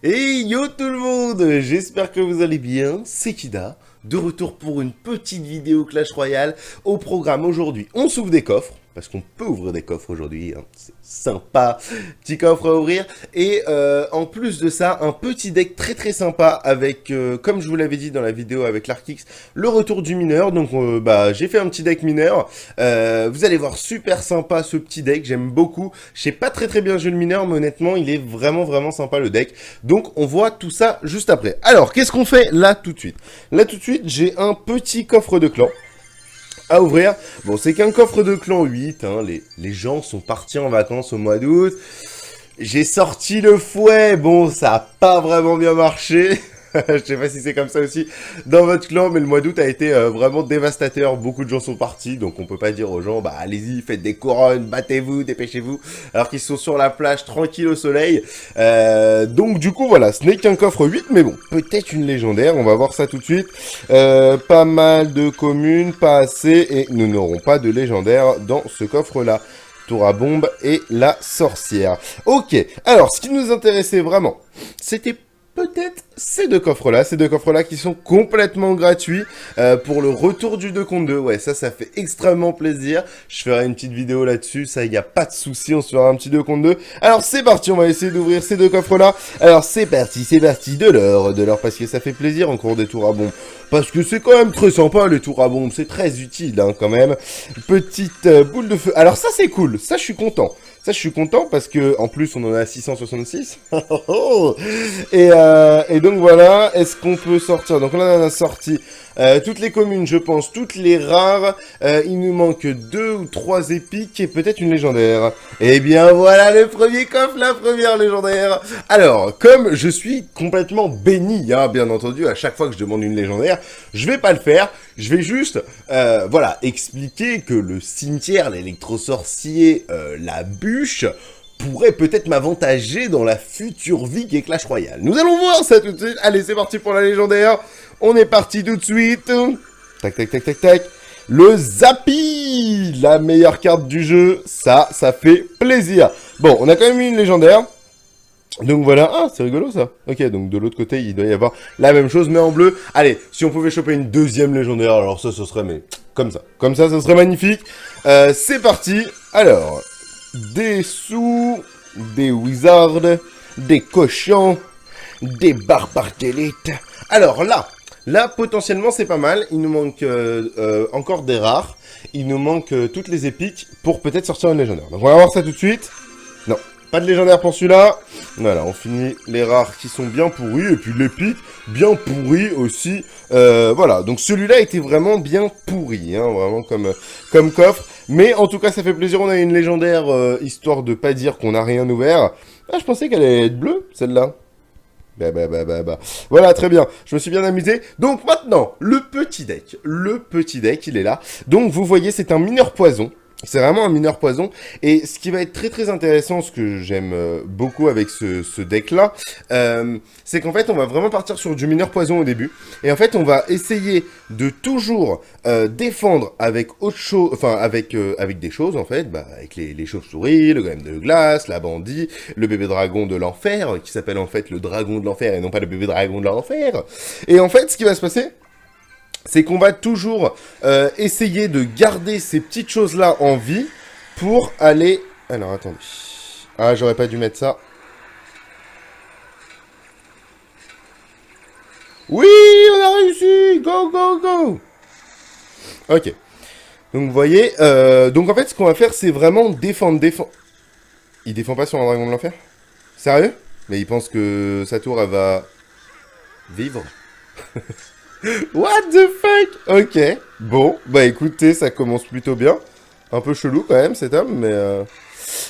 Hey yo tout le monde, j'espère que vous allez bien, c'est Kida, de retour pour une petite vidéo Clash Royale. Au programme aujourd'hui, on s'ouvre des coffres, parce qu'on peut ouvrir des coffres aujourd'hui, hein. C'est sympa, petit coffre à ouvrir. Et en plus de ça, un petit deck très très sympa avec, comme je vous l'avais dit dans la vidéo avec l'Arkix, le retour du mineur. Donc j'ai fait un petit deck mineur, vous allez voir, super sympa ce petit deck, j'aime beaucoup. Je sais pas très très bien jouer le mineur, mais honnêtement il est vraiment sympa le deck. Donc on voit tout ça juste après. Alors qu'est-ce qu'on fait là tout de suite? Là tout de suite j'ai un petit coffre de clan à ouvrir. Bon, c'est qu'un coffre de clan 8, hein. Les gens sont partis en vacances au mois d'août. J'ai sorti le fouet, bon, ça a pas vraiment bien marché. Je sais pas si c'est comme ça aussi dans votre clan, mais le mois d'août a été vraiment dévastateur. Beaucoup de gens sont partis, donc on peut pas dire aux gens, bah allez-y, faites des couronnes, battez-vous, dépêchez-vous, alors qu'ils sont sur la plage, tranquille au soleil. Donc du coup, voilà, ce n'est qu'un coffre 8, mais bon, peut-être une légendaire, on va voir ça tout de suite. Pas mal de communes, pas assez, et nous n'aurons pas de légendaire dans ce coffre-là. Tour à bombe et la sorcière. Ok, alors ce qui nous intéressait vraiment, c'était peut-être ces deux coffres-là qui sont complètement gratuits pour le retour du 2 contre 2. Ouais, ça fait extrêmement plaisir. Je ferai une petite vidéo là-dessus, ça, y a pas de souci, on se fera un petit 2 contre 2. Alors c'est parti, on va essayer d'ouvrir ces deux coffres-là. Alors c'est parti, de l'or parce que ça fait plaisir en cours des tours à bombe. Parce que c'est quand même très sympa les tours à bombe, c'est très utile hein, quand même. Petite boule de feu. Alors ça c'est cool, ça je suis content. Ça, je suis content parce que en plus, on en a 666. Et donc voilà, est-ce qu'on peut sortir? Donc là, on a sorti toutes les communes, je pense, toutes les rares. Il nous manque 2 ou 3 épiques et peut-être une légendaire. Et bien voilà le premier coffre, la première légendaire. Alors, comme je suis complètement béni, hein, bien entendu, à chaque fois que je demande une légendaire, je vais pas le faire. Je vais juste, voilà, expliquer que le cimetière, l'électrosorcier, la bûche, pourrait peut-être m'avantager dans la future vie qui est Clash Royale. Nous allons voir ça tout de suite. Allez, c'est parti pour la légendaire. On est parti tout de suite. Tac, tac, tac, tac, tac. Le Zappi, la meilleure carte du jeu. Ça fait plaisir. Bon, on a quand même eu une légendaire. Donc voilà, ah c'est rigolo ça. Ok, donc de l'autre côté il doit y avoir la même chose mais en bleu. Allez, si on pouvait choper une deuxième légendaire, alors ça ce serait mais comme ça serait magnifique. C'est parti. Alors, des sous, des wizards, des cochons, des barbares d'élite. Alors là potentiellement c'est pas mal. Il nous manque encore des rares. Il nous manque toutes les épiques pour peut-être sortir une légendaire. Donc on va voir ça tout de suite. Non. Pas de légendaire pour celui-là. Voilà, on finit les rares qui sont bien pourris. Et puis l'épique, bien pourri aussi. Voilà, donc celui-là était vraiment bien pourri. Hein, vraiment comme coffre. Mais en tout cas, ça fait plaisir. On a une légendaire, histoire de pas dire qu'on n'a rien ouvert. Ah, je pensais qu'elle allait être bleue, celle-là. Bah. Voilà, très bien. Je me suis bien amusé. Donc maintenant, le petit deck. Le petit deck, il est là. Donc vous voyez, c'est un mineur poison. C'est vraiment un mineur poison. Et ce qui va être très intéressant, ce que j'aime beaucoup avec ce deck-là, c'est qu'en fait, on va vraiment partir sur du mineur poison au début. Et en fait, on va essayer de toujours défendre avec autre chose, enfin avec des choses en fait, bah, avec les chauves-souris, le golem de glace, la bandit, le bébé dragon de l'enfer, qui s'appelle en fait le dragon de l'enfer et non pas le bébé dragon de l'enfer. Et en fait, ce qui va se passer, c'est qu'on va toujours essayer de garder ces petites choses-là en vie pour aller... Alors, attendez. Ah, j'aurais pas dû mettre ça. Oui, on a réussi. Go. Ok. Donc, vous voyez... donc, en fait, ce qu'on va faire, c'est vraiment défendre. Il défend pas sur un dragon de l'enfer? Sérieux? Mais il pense que sa tour, elle va... vivre. What the fuck? Ok. Bon, bah écoutez, ça commence plutôt bien. Un peu chelou quand même cet homme,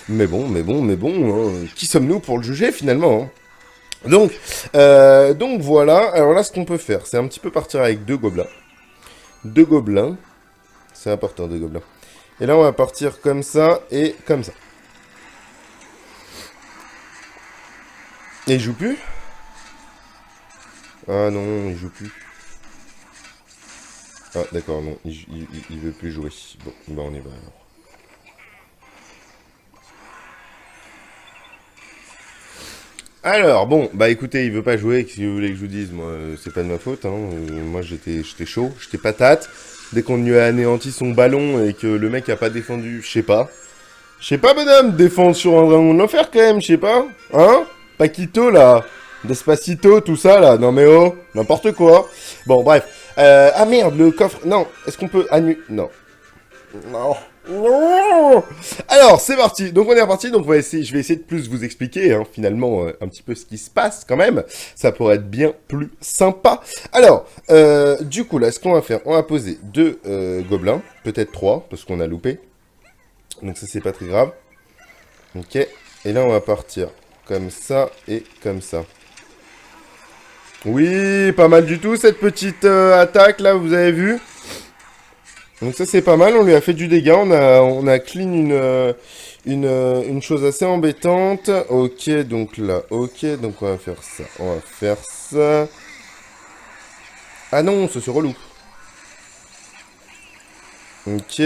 mais bon, hein. Qui sommes-nous pour le juger finalement hein. Donc voilà. Alors là, ce qu'on peut faire, c'est un petit peu partir avec deux gobelins. Deux gobelins. C'est important, deux gobelins. Et là, on va partir comme ça et comme ça. Et il joue plus? Ah non, il joue plus. Ah, d'accord, non, il veut plus jouer. Bon, bah on y va alors. Alors, bon, bah écoutez, il veut pas jouer, si vous voulez que je vous dise, moi, c'est pas de ma faute, hein. Moi, j'étais chaud, j'étais patate. Dès qu'on lui a anéanti son ballon et que le mec a pas défendu, je sais pas. Je sais pas, madame, défendre sur un dragon de l'enfer, quand même, je sais pas. Hein? Paquito, là. Despacito, tout ça, là. Non, mais oh, n'importe quoi. Bon, bref. Ah, merde, le coffre... Non, est-ce qu'on peut annuler... Non. Non. Non. Alors, c'est parti. Donc, on est reparti. Donc, je vais essayer de plus vous expliquer, hein, finalement, un petit peu ce qui se passe, quand même. Ça pourrait être bien plus sympa. Alors, du coup, là, ce qu'on va faire, on va poser 2 gobelins. Peut-être 3, parce qu'on a loupé. Donc ça, c'est pas très grave. Ok. Et là, on va partir comme ça et comme ça. Oui, pas mal du tout, cette petite attaque, là, vous avez vu. Donc ça, c'est pas mal. On lui a fait du dégât. On a clean une chose assez embêtante. Ok, donc là. Ok, donc on va faire ça. On va faire ça. Ah non, ça se reloupe. Ok,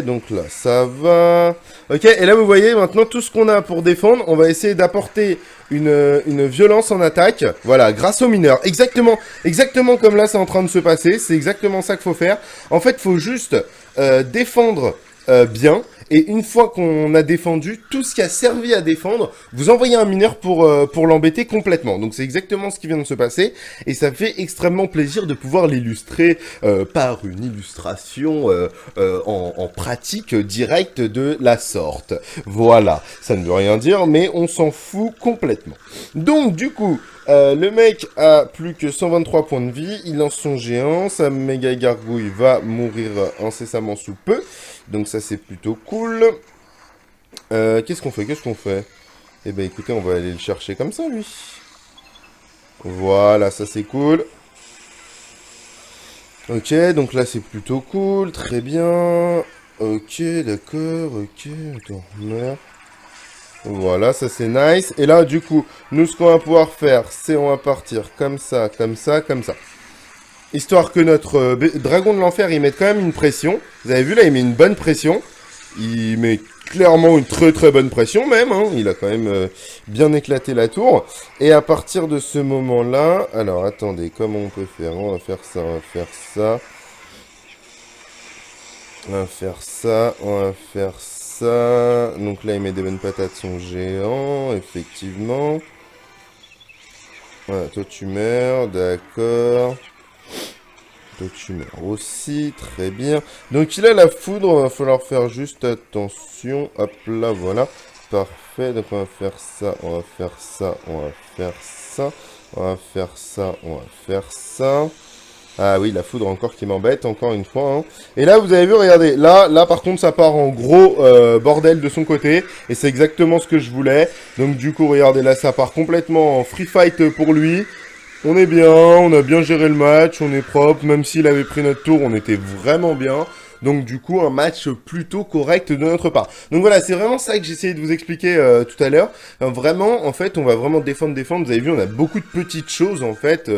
donc là, ça va. Ok, et là, vous voyez, maintenant, tout ce qu'on a pour défendre, on va essayer d'apporter une violence en attaque. Voilà, grâce aux mineurs. Exactement comme là, c'est en train de se passer. C'est exactement ça qu'il faut faire. En fait, il faut juste défendre bien. Et une fois qu'on a défendu tout ce qui a servi à défendre, vous envoyez un mineur pour l'embêter complètement. Donc c'est exactement ce qui vient de se passer. Et ça fait extrêmement plaisir de pouvoir l'illustrer par une illustration en pratique directe de la sorte. Voilà, ça ne veut rien dire, mais on s'en fout complètement. Donc du coup, le mec a plus que 123 points de vie, il lance son géant, sa méga gargouille va mourir incessamment sous peu. Donc ça c'est plutôt cool. Qu'est-ce qu'on fait? Eh ben écoutez, on va aller le chercher comme ça lui. Voilà, ça c'est cool. Ok, donc là c'est plutôt cool, très bien. Ok, d'accord, ok, attends, merde. Voilà, ça c'est nice. Et là du coup, nous ce qu'on va pouvoir faire, c'est on va partir comme ça, comme ça, comme ça. Histoire que notre dragon de l'enfer, il mette quand même une pression. Vous avez vu là, il met une bonne pression. Il met clairement une très bonne pression même. Hein. Il a quand même bien éclaté la tour. Et à partir de ce moment-là... Alors attendez, comment on peut faire? On va faire ça, on va faire ça. On va faire ça, on va faire ça. Donc là, il met des bonnes patates, son géant, effectivement. Voilà, toi tu meurs, d'accord. Toi tu meurs aussi, très bien. Donc il a la foudre, va falloir faire juste attention. Hop là, voilà. Parfait, donc on va faire ça, on va faire ça, on va faire ça. On va faire ça, on va faire ça. Ah oui, la foudre encore qui m'embête, encore une fois. Hein. Et là, vous avez vu, regardez, là par contre, ça part en gros bordel de son côté. Et c'est exactement ce que je voulais. Donc du coup, regardez, là, ça part complètement en free fight pour lui. On est bien, on a bien géré le match, on est propre, même s'il avait pris notre tour, on était vraiment bien. Donc du coup, un match plutôt correct de notre part. Donc voilà, c'est vraiment ça que j'essayais de vous expliquer tout à l'heure. Vraiment, en fait, on va vraiment défendre. Vous avez vu, on a beaucoup de petites choses, en fait.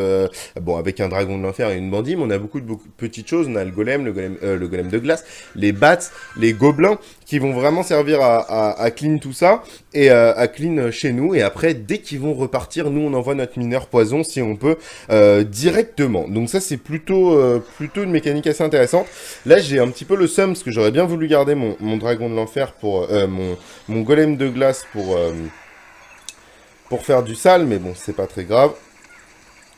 Bon, avec un dragon de l'enfer et une bandit, mais on a beaucoup de petites choses. On a le golem de glace, les bats, les gobelins, qui vont vraiment servir à clean tout ça, et à clean chez nous. Et après, dès qu'ils vont repartir, nous, on envoie notre mineur poison, si on peut, directement. Donc ça, c'est plutôt une mécanique assez intéressante. Là, j'ai un petit peu le seum, parce que j'aurais bien voulu garder mon dragon de l'enfer pour... mon golem de glace pour faire du sale, mais bon, c'est pas très grave.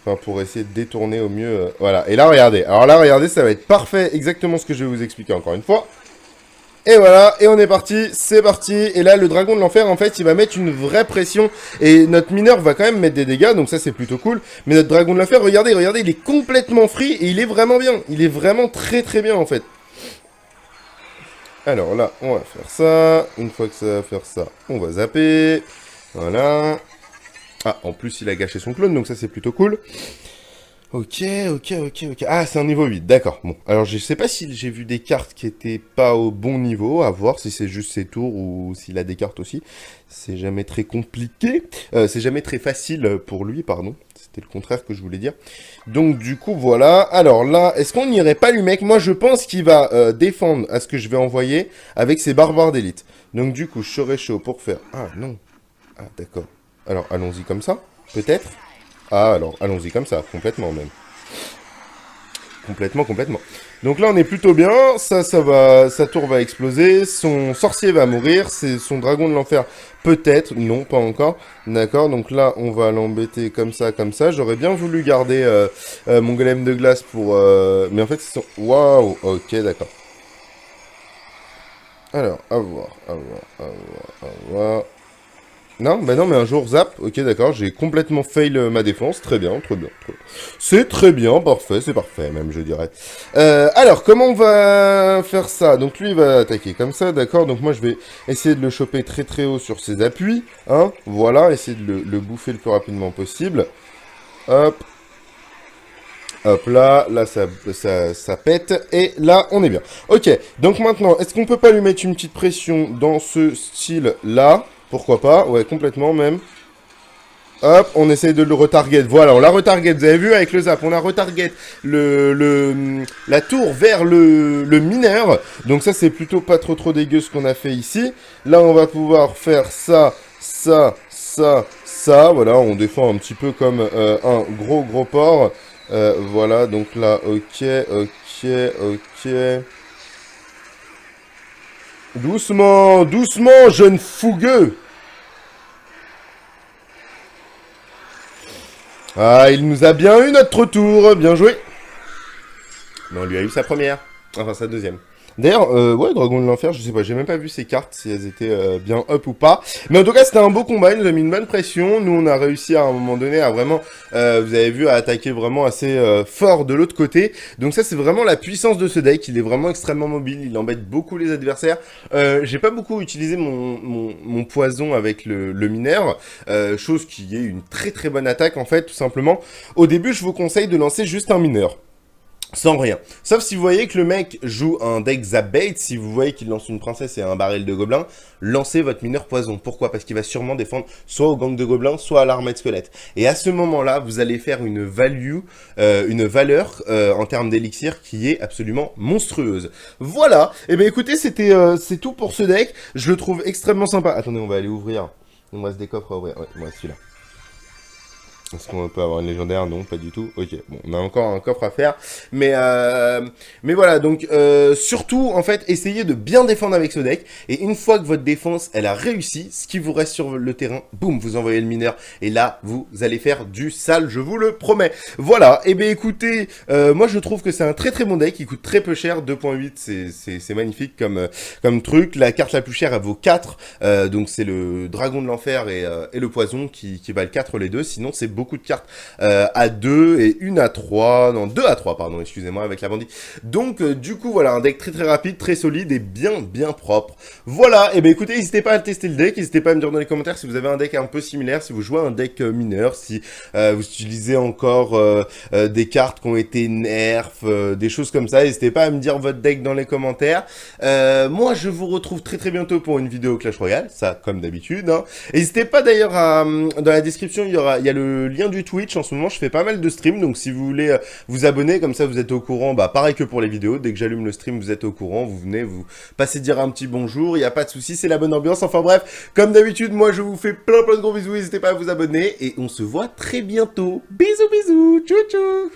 Enfin, pour essayer de détourner au mieux... voilà, et là, regardez. Alors là, regardez, ça va être parfait, exactement ce que je vais vous expliquer encore une fois. Et voilà, et on est parti, c'est parti. Et là, le dragon de l'enfer, en fait, il va mettre une vraie pression. Et notre mineur va quand même mettre des dégâts, donc ça, c'est plutôt cool. Mais notre dragon de l'enfer, regardez, il est complètement free et il est vraiment bien. Il est vraiment très bien, en fait. Alors là, on va faire ça. Une fois que ça va faire ça, on va zapper. Voilà. Ah, en plus, il a gâché son clone, donc ça, c'est plutôt cool. Ok. Ah, c'est un niveau 8, d'accord. Bon, alors je sais pas si j'ai vu des cartes qui étaient pas au bon niveau, à voir si c'est juste ses tours ou s'il a des cartes aussi. C'est jamais très compliqué, c'est jamais très facile pour lui, pardon. C'était le contraire que je voulais dire. Donc du coup, voilà. Alors là, est-ce qu'on n'irait pas lui mec? Moi, je pense qu'il va défendre à ce que je vais envoyer avec ses barbares d'élite. Donc du coup, je serais chaud pour faire... Ah, non. Ah, d'accord. Alors, allons-y comme ça, peut-être. Ah, alors, allons-y comme ça, complètement même. Complètement, complètement. Donc là, on est plutôt bien. Ça va, sa tour va exploser. Son sorcier va mourir. C'est son dragon de l'enfer, peut-être. Non, pas encore. D'accord. Donc là, on va l'embêter comme ça, comme ça. J'aurais bien voulu garder mon golem de glace pour. Mais en fait, c'est son. Waouh. Ok, d'accord. Alors, à voir, à voir, à voir, à voir. Non, bah non, mais un jour, zap, ok, d'accord, j'ai complètement fail ma défense, très bien, très bien. C'est très bien, parfait, c'est parfait, même, je dirais. Alors, comment on va faire ça? Donc, lui, il va attaquer comme ça, d'accord, donc moi, je vais essayer de le choper très très haut sur ses appuis, hein, voilà, essayer de le bouffer le plus rapidement possible. Hop. Hop là, ça pète, et là, on est bien. Ok, donc maintenant, est-ce qu'on peut pas lui mettre une petite pression dans ce style-là? Pourquoi pas? Ouais, complètement même. Hop, on essaye de le retarget. Voilà, on l'a retarget. Vous avez vu avec le zap, on a retarget la tour vers le mineur. Donc ça, c'est plutôt pas trop dégueu ce qu'on a fait ici. Là, on va pouvoir faire ça, ça, ça, ça. Voilà, on défend un petit peu comme un gros porc. Voilà, donc là, ok. Doucement, doucement, jeune fougueux. Ah, il nous a bien eu notre tour, bien joué. Mais on lui a eu sa première, enfin sa deuxième. D'ailleurs, ouais, Dragon de l'Enfer, je sais pas, j'ai même pas vu ses cartes, si elles étaient bien up ou pas. Mais en tout cas, c'était un beau combat, il nous a mis une bonne pression. Nous, on a réussi à un moment donné à vraiment, vous avez vu, à attaquer vraiment assez fort de l'autre côté. Donc ça, c'est vraiment la puissance de ce deck. Il est vraiment extrêmement mobile, il embête beaucoup les adversaires. J'ai pas beaucoup utilisé mon poison avec le mineur, chose qui est une très bonne attaque, en fait, tout simplement. Au début, je vous conseille de lancer juste un mineur. Sans rien. Sauf si vous voyez que le mec joue un deck Zap Bait, si vous voyez qu'il lance une princesse et un baril de gobelins, lancez votre mineur poison. Pourquoi? Parce qu'il va sûrement défendre soit au gang de gobelins, soit à l'armée de squelettes. Et à ce moment-là, vous allez faire une value, une valeur en termes d'élixir qui est absolument monstrueuse. Voilà. Et ben écoutez, c'est tout pour ce deck. Je le trouve extrêmement sympa. Attendez, on va aller ouvrir. Il me reste des coffres à ouvrir. Ouais, moi celui-là. Est-ce qu'on peut avoir une légendaire? Non, pas du tout. Ok, bon, on a encore un coffre à faire. Mais voilà, donc surtout, en fait, essayez de bien défendre avec ce deck. Et une fois que votre défense, elle a réussi, ce qui vous reste sur le terrain, boum, vous envoyez le mineur. Et là, vous allez faire du sale, je vous le promets. Voilà, et bien écoutez, moi je trouve que c'est un très bon deck. Il coûte très peu cher, 2.8, c'est magnifique comme truc. La carte la plus chère, elle vaut 4. Donc c'est le dragon de l'enfer et le poison qui valent 4 les deux. Sinon, c'est beaucoup de cartes à 2 et une à 3, non 2 à 3 pardon, excusez-moi, avec la bandit. Donc du coup voilà, un deck très rapide, très solide et bien propre. Voilà, et ben écoutez, n'hésitez pas à tester le deck, n'hésitez pas à me dire dans les commentaires si vous avez un deck un peu similaire, si vous jouez un deck mineur, si vous utilisez encore des cartes qui ont été nerf, des choses comme ça, n'hésitez pas à me dire votre deck dans les commentaires. Moi je vous retrouve très bientôt pour une vidéo Clash Royale, ça comme d'habitude, hein. N'hésitez pas d'ailleurs à, dans la description il y a le lien du Twitch. En ce moment je fais pas mal de streams, donc si vous voulez vous abonner, comme ça vous êtes au courant, bah pareil que pour les vidéos, dès que j'allume le stream vous êtes au courant, vous venez, vous passez dire un petit bonjour, il n'y a pas de souci, c'est la bonne ambiance. Enfin bref, comme d'habitude, moi je vous fais plein de gros bisous, n'hésitez pas à vous abonner et on se voit très bientôt. Bisous, tchou tchou.